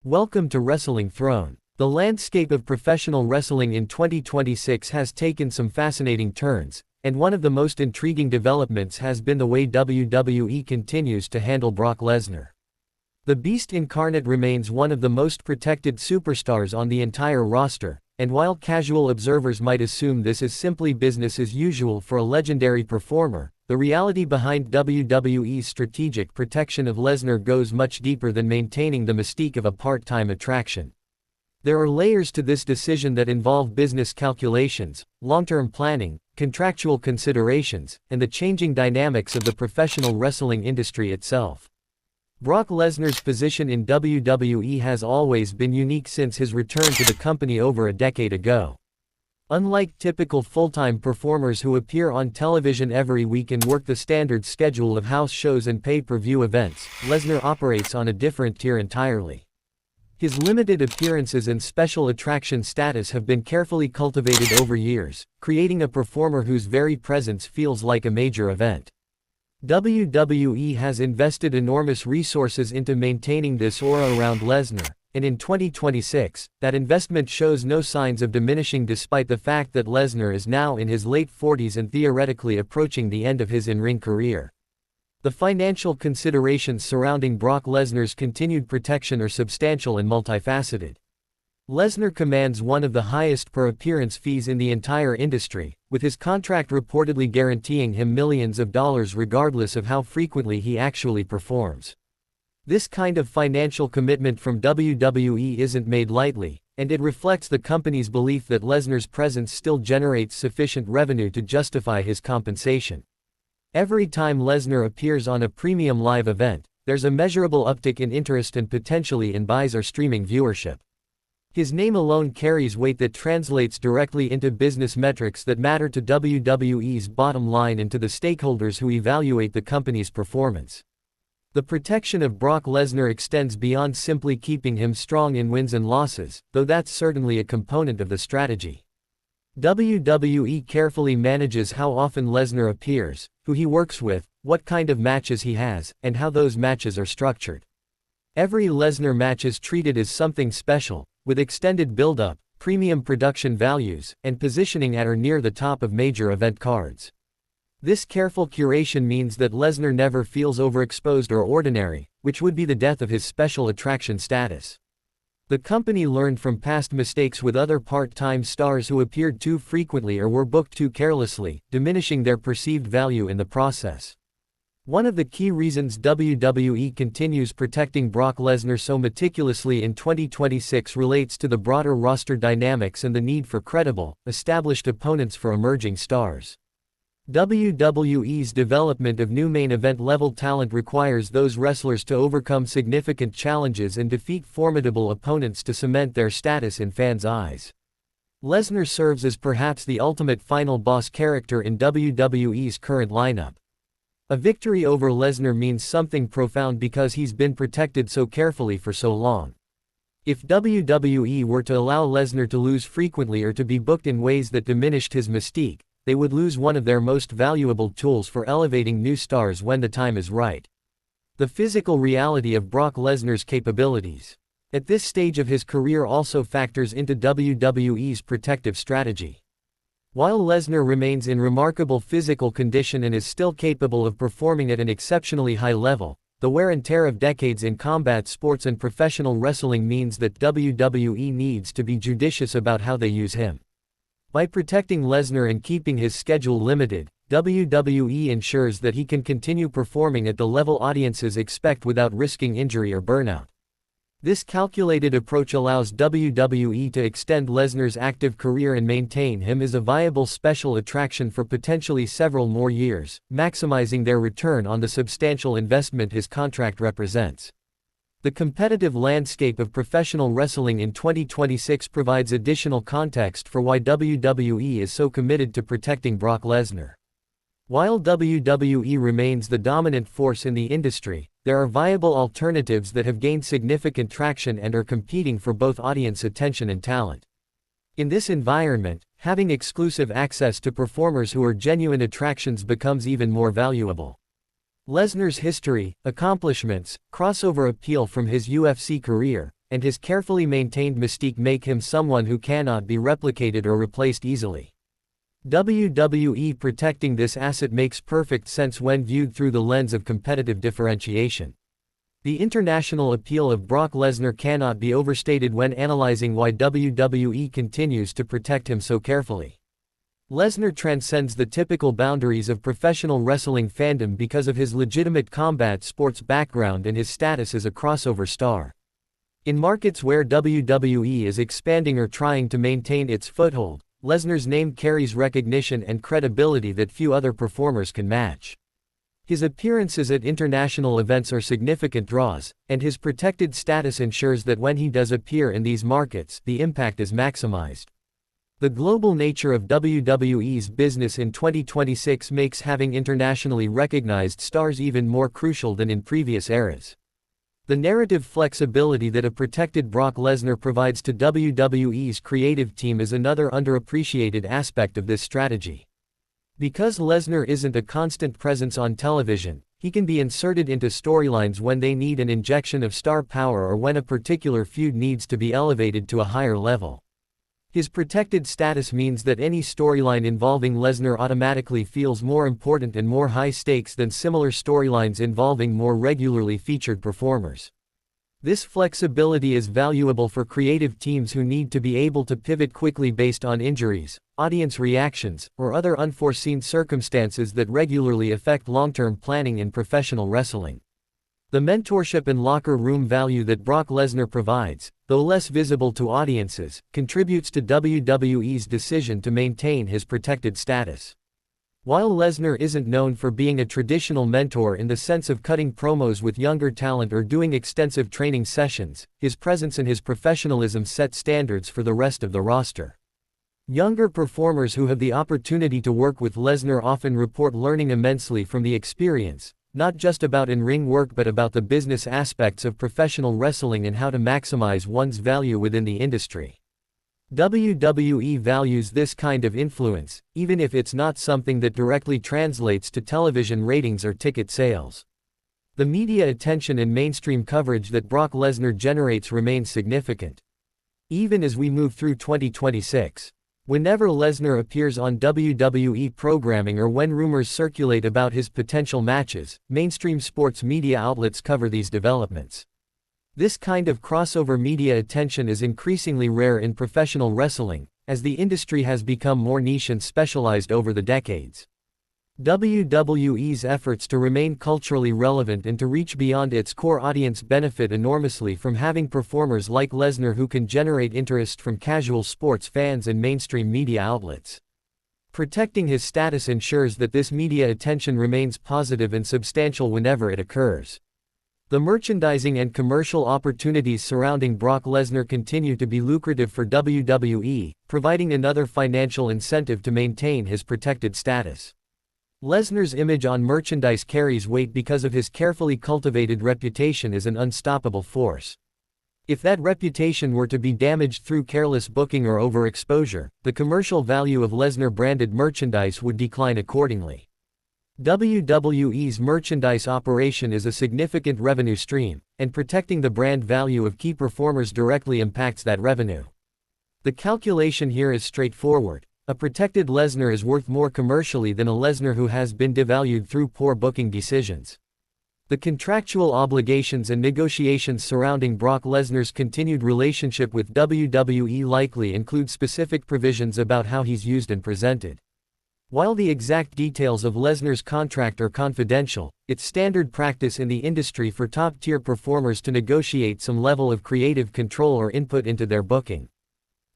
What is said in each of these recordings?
Welcome to Wrestling Throne. The landscape of professional wrestling in 2026 has taken some fascinating turns, and one of the most intriguing developments has been the way WWE continues to handle Brock Lesnar. The Beast Incarnate remains one of the most protected superstars on the entire roster, and while casual observers might assume this is simply business as usual for a legendary performer, the reality behind WWE's strategic protection of Lesnar goes much deeper than maintaining the mystique of a part-time attraction. There are layers to this decision that involve business calculations, long-term planning, contractual considerations, and the changing dynamics of the professional wrestling industry itself. Brock Lesnar's position in WWE has always been unique since his return to the company over a decade ago. Unlike typical full-time performers who appear on television every week and work the standard schedule of house shows and pay-per-view events, Lesnar operates on a different tier entirely. His limited appearances and special attraction status have been carefully cultivated over years, creating a performer whose very presence feels like a major event. WWE has invested enormous resources into maintaining this aura around Lesnar, and in 2026, that investment shows no signs of diminishing despite the fact that Lesnar is now in his late 40s and theoretically approaching the end of his in-ring career. The financial considerations surrounding Brock Lesnar's continued protection are substantial and multifaceted. Lesnar commands one of the highest per-appearance fees in the entire industry, with his contract reportedly guaranteeing him millions of dollars regardless of how frequently he actually performs. This kind of financial commitment from WWE isn't made lightly, and it reflects the company's belief that Lesnar's presence still generates sufficient revenue to justify his compensation. Every time Lesnar appears on a premium live event, there's a measurable uptick in interest and potentially in buys or streaming viewership. His name alone carries weight that translates directly into business metrics that matter to WWE's bottom line and to the stakeholders who evaluate the company's performance. The protection of Brock Lesnar extends beyond simply keeping him strong in wins and losses, though that's certainly a component of the strategy. WWE carefully manages how often Lesnar appears, who he works with, what kind of matches he has, and how those matches are structured. Every Lesnar match is treated as something special, with extended build-up, premium production values, and positioning at or near the top of major event cards. This careful curation means that Lesnar never feels overexposed or ordinary, which would be the death of his special attraction status. The company learned from past mistakes with other part-time stars who appeared too frequently or were booked too carelessly, diminishing their perceived value in the process. One of the key reasons WWE continues protecting Brock Lesnar so meticulously in 2026 relates to the broader roster dynamics and the need for credible, established opponents for emerging stars. WWE's development of new main event level talent requires those wrestlers to overcome significant challenges and defeat formidable opponents to cement their status in fans' eyes. Lesnar serves as perhaps the ultimate final boss character in WWE's current lineup. A victory over Lesnar means something profound because he's been protected so carefully for so long. If WWE were to allow Lesnar to lose frequently or to be booked in ways that diminished his mystique, they would lose one of their most valuable tools for elevating new stars when the time is right. The physical reality of Brock Lesnar's capabilities at this stage of his career also factors into WWE's protective strategy. While Lesnar remains in remarkable physical condition and is still capable of performing at an exceptionally high level, the wear and tear of decades in combat sports and professional wrestling means that WWE needs to be judicious about how they use him. By protecting Lesnar and keeping his schedule limited, WWE ensures that he can continue performing at the level audiences expect without risking injury or burnout. This calculated approach allows WWE to extend Lesnar's active career and maintain him as a viable special attraction for potentially several more years, maximizing their return on the substantial investment his contract represents. The competitive landscape of professional wrestling in 2026 provides additional context for why WWE is so committed to protecting Brock Lesnar. While WWE remains the dominant force in the industry, there are viable alternatives that have gained significant traction and are competing for both audience attention and talent. In this environment, having exclusive access to performers who are genuine attractions becomes even more valuable. Lesnar's history, accomplishments, crossover appeal from his UFC career, and his carefully maintained mystique make him someone who cannot be replicated or replaced easily. WWE protecting this asset makes perfect sense when viewed through the lens of competitive differentiation. The international appeal of Brock Lesnar cannot be overstated when analyzing why WWE continues to protect him so carefully. Lesnar transcends the typical boundaries of professional wrestling fandom because of his legitimate combat sports background and his status as a crossover star. In markets where WWE is expanding or trying to maintain its foothold, Lesnar's name carries recognition and credibility that few other performers can match. His appearances at international events are significant draws, and his protected status ensures that when he does appear in these markets, the impact is maximized. The global nature of WWE's business in 2026 makes having internationally recognized stars even more crucial than in previous eras. The narrative flexibility that a protected Brock Lesnar provides to WWE's creative team is another underappreciated aspect of this strategy. Because Lesnar isn't a constant presence on television, he can be inserted into storylines when they need an injection of star power or when a particular feud needs to be elevated to a higher level. His protected status means that any storyline involving Lesnar automatically feels more important and more high stakes than similar storylines involving more regularly featured performers. This flexibility is valuable for creative teams who need to be able to pivot quickly based on injuries, audience reactions, or other unforeseen circumstances that regularly affect long-term planning in professional wrestling. The mentorship and locker room value that Brock Lesnar provides, though less visible to audiences, contributes to WWE's decision to maintain his protected status. While Lesnar isn't known for being a traditional mentor in the sense of cutting promos with younger talent or doing extensive training sessions, his presence and his professionalism set standards for the rest of the roster. Younger performers who have the opportunity to work with Lesnar often report learning immensely from the experience, not just about in-ring work but about the business aspects of professional wrestling and how to maximize one's value within the industry. WWE values this kind of influence, even if it's not something that directly translates to television ratings or ticket sales. The media attention and mainstream coverage that Brock Lesnar generates remains significant. Even as we move through 2026. Whenever Lesnar appears on WWE programming or when rumors circulate about his potential matches, mainstream sports media outlets cover these developments. This kind of crossover media attention is increasingly rare in professional wrestling, as the industry has become more niche and specialized over the decades. WWE's efforts to remain culturally relevant and to reach beyond its core audience benefit enormously from having performers like Lesnar who can generate interest from casual sports fans and mainstream media outlets. Protecting his status ensures that this media attention remains positive and substantial whenever it occurs. The merchandising and commercial opportunities surrounding Brock Lesnar continue to be lucrative for WWE, providing another financial incentive to maintain his protected status. Lesnar's image on merchandise carries weight because of his carefully cultivated reputation as an unstoppable force. If that reputation were to be damaged through careless booking or overexposure, the commercial value of Lesnar-branded merchandise would decline accordingly. WWE's merchandise operation is a significant revenue stream, and protecting the brand value of key performers directly impacts that revenue. The calculation here is straightforward. A protected Lesnar is worth more commercially than a Lesnar who has been devalued through poor booking decisions. The contractual obligations and negotiations surrounding Brock Lesnar's continued relationship with WWE likely include specific provisions about how he's used and presented. While the exact details of Lesnar's contract are confidential, it's standard practice in the industry for top-tier performers to negotiate some level of creative control or input into their booking.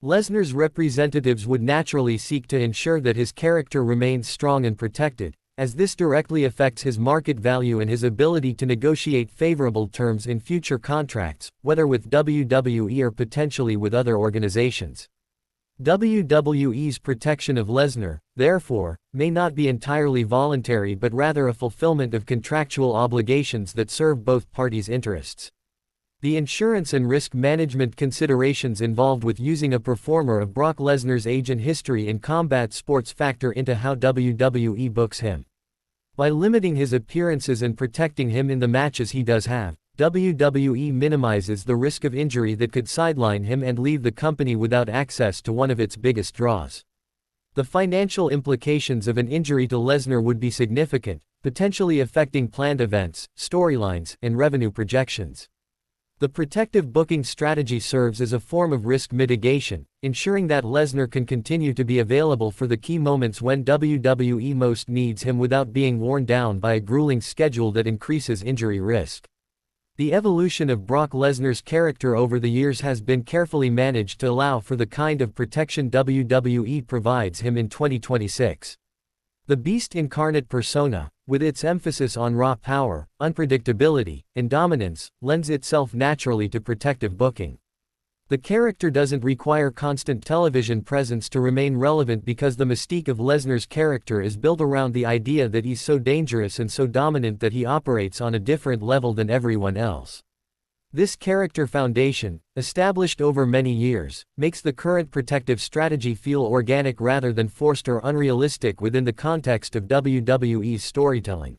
Lesnar's representatives would naturally seek to ensure that his character remains strong and protected, as this directly affects his market value and his ability to negotiate favorable terms in future contracts, whether with WWE or potentially with other organizations. WWE's protection of Lesnar, therefore, may not be entirely voluntary but rather a fulfillment of contractual obligations that serve both parties' interests. The insurance and risk management considerations involved with using a performer of Brock Lesnar's age and history in combat sports factor into how WWE books him. By limiting his appearances and protecting him in the matches he does have, WWE minimizes the risk of injury that could sideline him and leave the company without access to one of its biggest draws. The financial implications of an injury to Lesnar would be significant, potentially affecting planned events, storylines, and revenue projections. The protective booking strategy serves as a form of risk mitigation, ensuring that Lesnar can continue to be available for the key moments when WWE most needs him without being worn down by a grueling schedule that increases injury risk. The evolution of Brock Lesnar's character over the years has been carefully managed to allow for the kind of protection WWE provides him in 2026. The Beast incarnate persona, with its emphasis on raw power, unpredictability, and dominance, lends itself naturally to protective booking. The character doesn't require constant television presence to remain relevant because the mystique of Lesnar's character is built around the idea that he's so dangerous and so dominant that he operates on a different level than everyone else. This character foundation, established over many years, makes the current protective strategy feel organic rather than forced or unrealistic within the context of WWE's storytelling.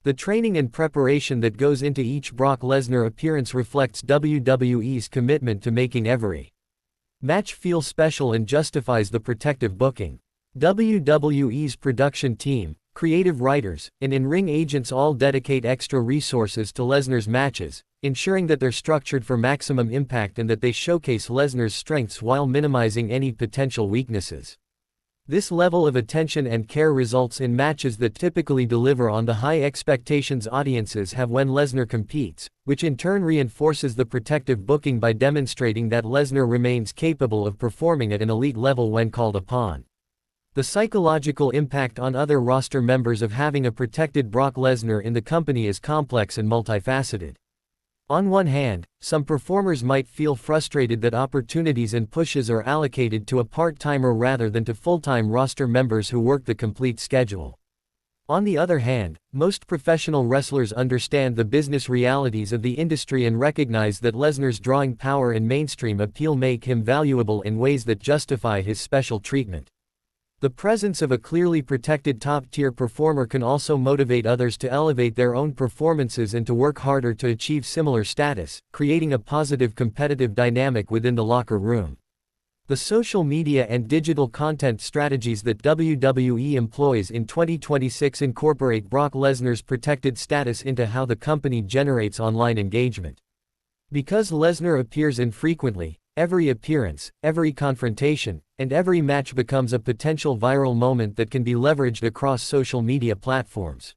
The training and preparation that goes into each Brock Lesnar appearance reflects WWE's commitment to making every match feel special and justifies the protective booking. WWE's production team, creative writers, and in-ring agents all dedicate extra resources to Lesnar's matches, ensuring that they're structured for maximum impact and that they showcase Lesnar's strengths while minimizing any potential weaknesses. This level of attention and care results in matches that typically deliver on the high expectations audiences have when Lesnar competes, which in turn reinforces the protective booking by demonstrating that Lesnar remains capable of performing at an elite level when called upon. The psychological impact on other roster members of having a protected Brock Lesnar in the company is complex and multifaceted. On one hand, some performers might feel frustrated that opportunities and pushes are allocated to a part-timer rather than to full-time roster members who work the complete schedule. On the other hand, most professional wrestlers understand the business realities of the industry and recognize that Lesnar's drawing power and mainstream appeal make him valuable in ways that justify his special treatment. The presence of a clearly protected top-tier performer can also motivate others to elevate their own performances and to work harder to achieve similar status, creating a positive competitive dynamic within the locker room. The social media and digital content strategies that WWE employs in 2026 incorporate Brock Lesnar's protected status into how the company generates online engagement. Because Lesnar appears infrequently, every appearance, every confrontation, and every match becomes a potential viral moment that can be leveraged across social media platforms.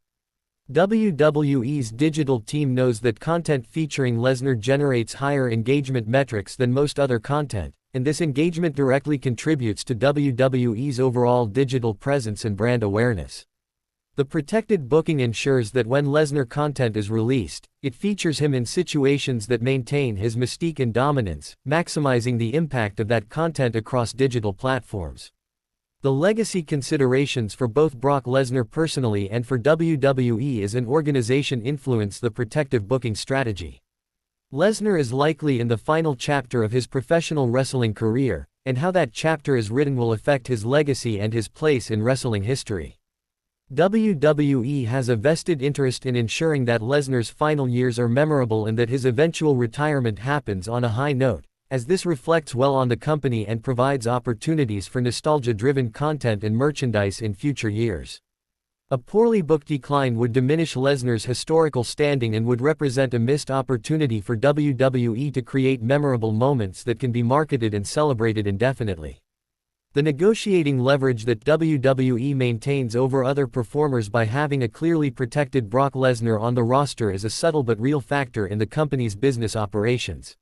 WWE's digital team knows that content featuring Lesnar generates higher engagement metrics than most other content, and this engagement directly contributes to WWE's overall digital presence and brand awareness. The protected booking ensures that when Lesnar content is released, it features him in situations that maintain his mystique and dominance, maximizing the impact of that content across digital platforms. The legacy considerations for both Brock Lesnar personally and for WWE as an organization influence the protective booking strategy. Lesnar is likely in the final chapter of his professional wrestling career, and how that chapter is written will affect his legacy and his place in wrestling history. WWE has a vested interest in ensuring that Lesnar's final years are memorable and that his eventual retirement happens on a high note, as this reflects well on the company and provides opportunities for nostalgia-driven content and merchandise in future years. A poorly booked decline would diminish Lesnar's historical standing and would represent a missed opportunity for WWE to create memorable moments that can be marketed and celebrated indefinitely. The negotiating leverage that WWE maintains over other performers by having a clearly protected Brock Lesnar on the roster is a subtle but real factor in the company's business operations.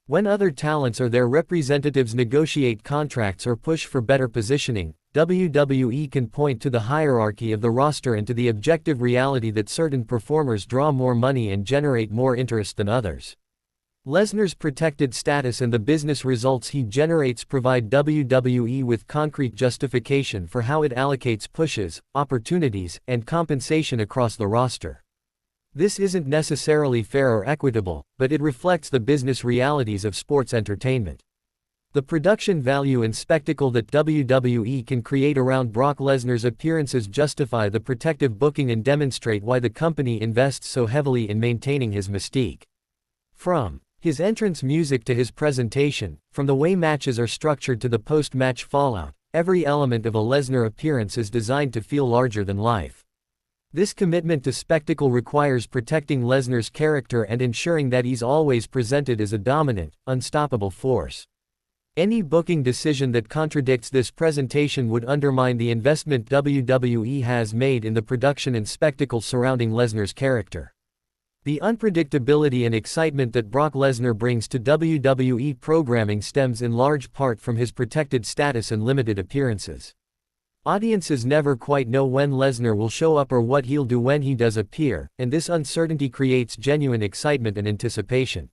When other talents or their representatives negotiate contracts or push for better positioning, WWE can point to the hierarchy of the roster and to the objective reality that certain performers draw more money and generate more interest than others. Lesnar's protected status and the business results he generates provide WWE with concrete justification for how it allocates pushes, opportunities, and compensation across the roster. This isn't necessarily fair or equitable, but it reflects the business realities of sports entertainment. The production value and spectacle that WWE can create around Brock Lesnar's appearances justify the protective booking and demonstrate why the company invests so heavily in maintaining his mystique. From his entrance music to his presentation, from the way matches are structured to the post-match fallout, every element of a Lesnar appearance is designed to feel larger than life. This commitment to spectacle requires protecting Lesnar's character and ensuring that he's always presented as a dominant, unstoppable force. Any booking decision that contradicts this presentation would undermine the investment WWE has made in the production and spectacle surrounding Lesnar's character. The unpredictability and excitement that Brock Lesnar brings to WWE programming stems in large part from his protected status and limited appearances. Audiences never quite know when Lesnar will show up or what he'll do when he does appear, and this uncertainty creates genuine excitement and anticipation.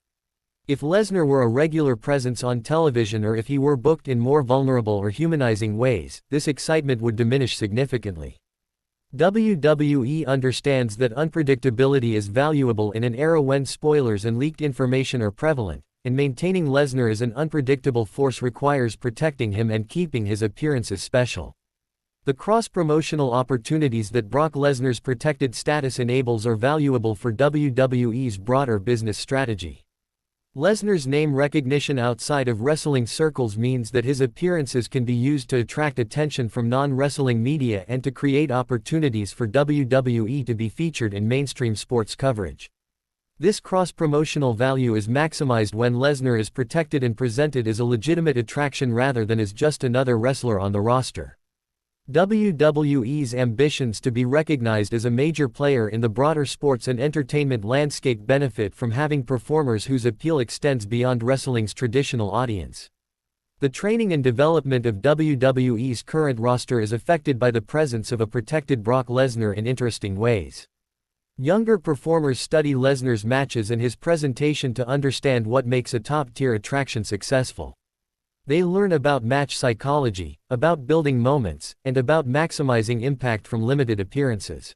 If Lesnar were a regular presence on television or if he were booked in more vulnerable or humanizing ways, this excitement would diminish significantly. WWE understands that unpredictability is valuable in an era when spoilers and leaked information are prevalent, and maintaining Lesnar as an unpredictable force requires protecting him and keeping his appearances special. The cross-promotional opportunities that Brock Lesnar's protected status enables are valuable for WWE's broader business strategy. Lesnar's name recognition outside of wrestling circles means that his appearances can be used to attract attention from non-wrestling media and to create opportunities for WWE to be featured in mainstream sports coverage. This cross-promotional value is maximized when Lesnar is protected and presented as a legitimate attraction rather than as just another wrestler on the roster. WWE's ambitions to be recognized as a major player in the broader sports and entertainment landscape benefit from having performers whose appeal extends beyond wrestling's traditional audience. The training and development of WWE's current roster is affected by the presence of a protected Brock Lesnar in interesting ways. Younger performers study Lesnar's matches and his presentation to understand what makes a top-tier attraction successful. They learn about match psychology, about building moments, and about maximizing impact from limited appearances.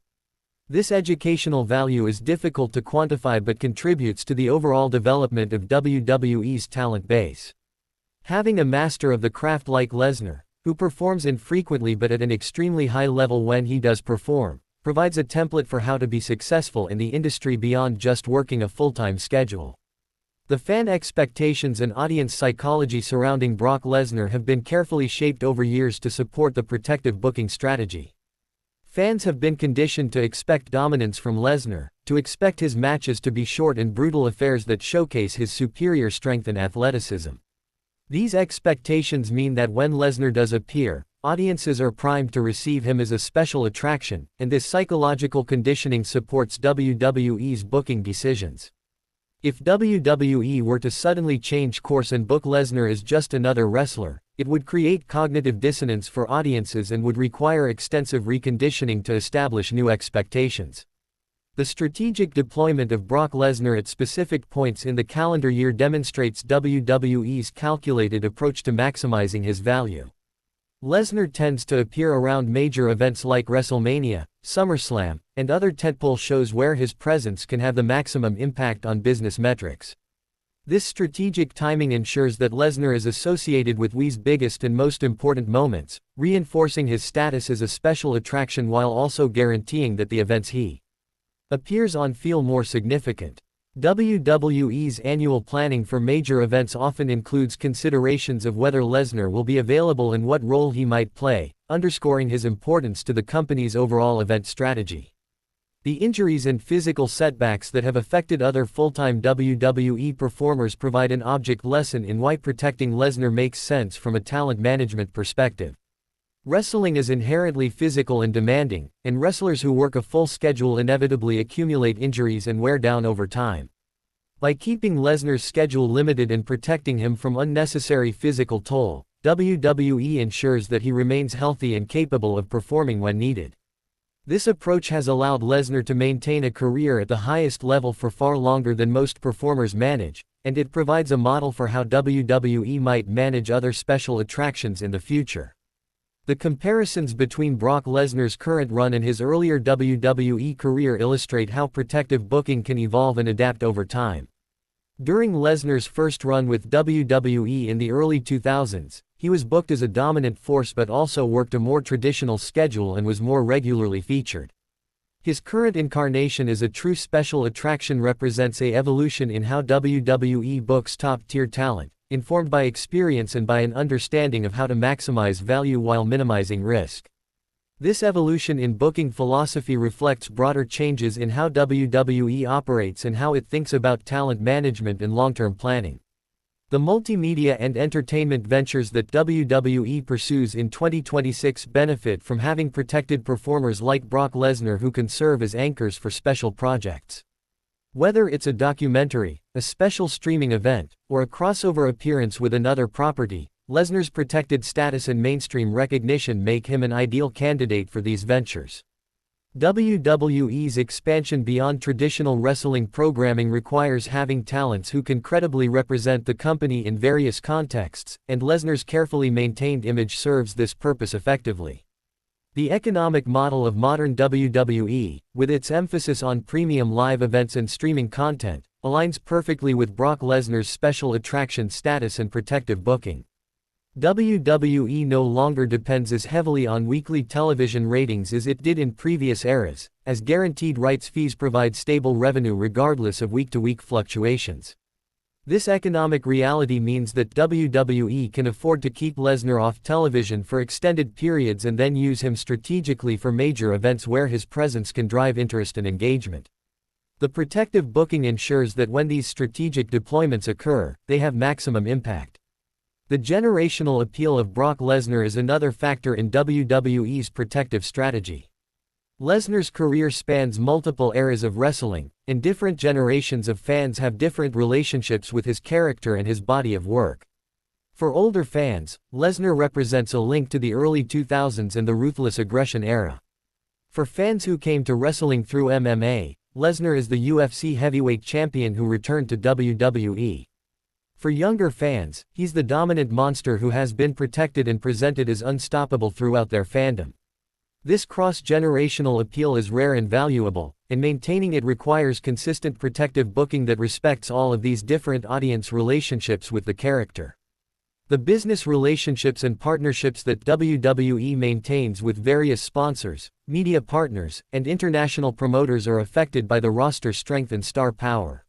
This educational value is difficult to quantify but contributes to the overall development of WWE's talent base. Having a master of the craft like Lesnar, who performs infrequently but at an extremely high level when he does perform, provides a template for how to be successful in the industry beyond just working a full-time schedule. The fan expectations and audience psychology surrounding Brock Lesnar have been carefully shaped over years to support the protective booking strategy. Fans have been conditioned to expect dominance from Lesnar, to expect his matches to be short and brutal affairs that showcase his superior strength and athleticism. These expectations mean that when Lesnar does appear, audiences are primed to receive him as a special attraction, and this psychological conditioning supports WWE's booking decisions. If WWE were to suddenly change course and book Lesnar as just another wrestler, it would create cognitive dissonance for audiences and would require extensive reconditioning to establish new expectations. The strategic deployment of Brock Lesnar at specific points in the calendar year demonstrates WWE's calculated approach to maximizing his value. Lesnar tends to appear around major events like WrestleMania, SummerSlam, and other tentpole shows where his presence can have the maximum impact on business metrics. This strategic timing ensures that Lesnar is associated with WWE's biggest and most important moments, reinforcing his status as a special attraction while also guaranteeing that the events he appears on feel more significant. WWE's annual planning for major events often includes considerations of whether Lesnar will be available and what role he might play, underscoring his importance to the company's overall event strategy. The injuries and physical setbacks that have affected other full-time WWE performers provide an object lesson in why protecting Lesnar makes sense from a talent management perspective. Wrestling is inherently physical and demanding, and wrestlers who work a full schedule inevitably accumulate injuries and wear down over time. By keeping Lesnar's schedule limited and protecting him from unnecessary physical toll, WWE ensures that he remains healthy and capable of performing when needed. This approach has allowed Lesnar to maintain a career at the highest level for far longer than most performers manage, and it provides a model for how WWE might manage other special attractions in the future. The comparisons between Brock Lesnar's current run and his earlier WWE career illustrate how protective booking can evolve and adapt over time. During Lesnar's first run with WWE in the early 2000s, he was booked as a dominant force but also worked a more traditional schedule and was more regularly featured. His current incarnation as a true special attraction represents an evolution in how WWE books top-tier talent, informed by experience and by an understanding of how to maximize value while minimizing risk. This evolution in booking philosophy reflects broader changes in how WWE operates and how it thinks about talent management and long-term planning. The multimedia and entertainment ventures that WWE pursues in 2026 benefit from having protected performers like Brock Lesnar who can serve as anchors for special projects. Whether it's a documentary, a special streaming event, or a crossover appearance with another property, Lesnar's protected status and mainstream recognition make him an ideal candidate for these ventures. WWE's expansion beyond traditional wrestling programming requires having talents who can credibly represent the company in various contexts, and Lesnar's carefully maintained image serves this purpose effectively. The economic model of modern WWE, with its emphasis on premium live events and streaming content, aligns perfectly with Brock Lesnar's special attraction status and protective booking. WWE no longer depends as heavily on weekly television ratings as it did in previous eras, as guaranteed rights fees provide stable revenue regardless of week-to-week fluctuations. This economic reality means that WWE can afford to keep Lesnar off television for extended periods and then use him strategically for major events where his presence can drive interest and engagement. The protective booking ensures that when these strategic deployments occur, they have maximum impact. The generational appeal of Brock Lesnar is another factor in WWE's protective strategy. Lesnar's career spans multiple eras of wrestling, and different generations of fans have different relationships with his character and his body of work. For older fans, Lesnar represents a link to the early 2000s and the ruthless aggression era. For fans who came to wrestling through MMA, Lesnar is the UFC heavyweight champion who returned to WWE. For younger fans, he's the dominant monster who has been protected and presented as unstoppable throughout their fandom. This cross-generational appeal is rare and valuable, and maintaining it requires consistent protective booking that respects all of these different audience relationships with the character. The business relationships and partnerships that WWE maintains with various sponsors, media partners, and international promoters are affected by the roster strength and star power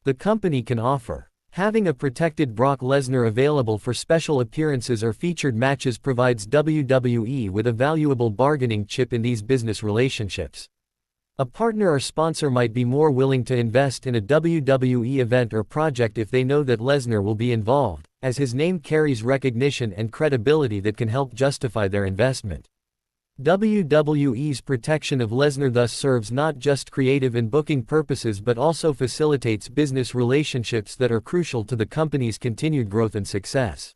the company can offer. Having a protected Brock Lesnar available for special appearances or featured matches provides WWE with a valuable bargaining chip in these business relationships. A partner or sponsor might be more willing to invest in a WWE event or project if they know that Lesnar will be involved, as his name carries recognition and credibility that can help justify their investment. WWE's protection of Lesnar thus serves not just creative and booking purposes but also facilitates business relationships that are crucial to the company's continued growth and success.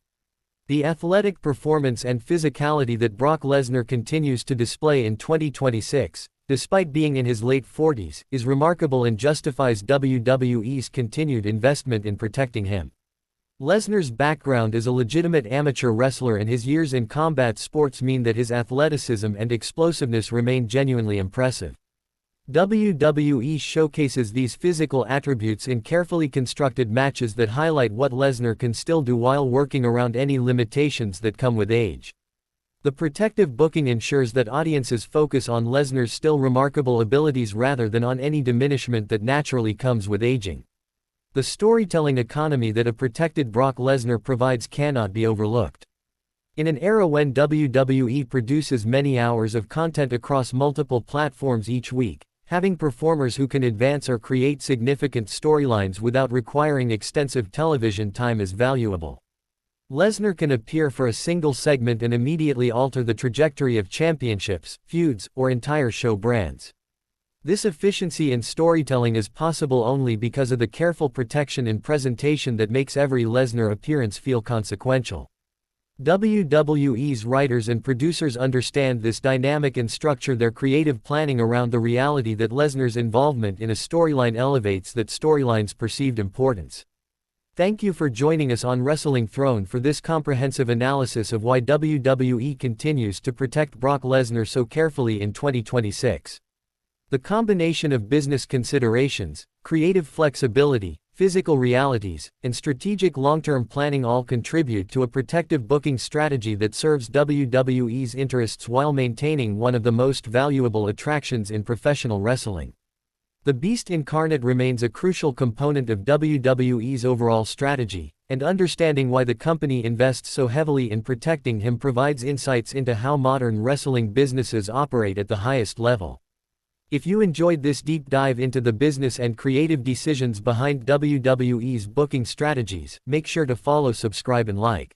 The athletic performance and physicality that Brock Lesnar continues to display in 2026, despite being in his late 40s, is remarkable and justifies WWE's continued investment in protecting him. Lesnar's background as a legitimate amateur wrestler and his years in combat sports mean that his athleticism and explosiveness remain genuinely impressive. WWE showcases these physical attributes in carefully constructed matches that highlight what Lesnar can still do while working around any limitations that come with age. The protective booking ensures that audiences focus on Lesnar's still remarkable abilities rather than on any diminishment that naturally comes with aging. The storytelling economy that a protected Brock Lesnar provides cannot be overlooked. In an era when WWE produces many hours of content across multiple platforms each week, having performers who can advance or create significant storylines without requiring extensive television time is valuable. Lesnar can appear for a single segment and immediately alter the trajectory of championships, feuds, or entire show brands. This efficiency in storytelling is possible only because of the careful protection and presentation that makes every Lesnar appearance feel consequential. WWE's writers and producers understand this dynamic and structure their creative planning around the reality that Lesnar's involvement in a storyline elevates that storyline's perceived importance. Thank you for joining us on Wrestling Throne for this comprehensive analysis of why WWE continues to protect Brock Lesnar so carefully in 2026. The combination of business considerations, creative flexibility, physical realities, and strategic long-term planning all contribute to a protective booking strategy that serves WWE's interests while maintaining one of the most valuable attractions in professional wrestling. The Beast Incarnate remains a crucial component of WWE's overall strategy, and understanding why the company invests so heavily in protecting him provides insights into how modern wrestling businesses operate at the highest level. If you enjoyed this deep dive into the business and creative decisions behind WWE's booking strategies, make sure to follow, subscribe and like.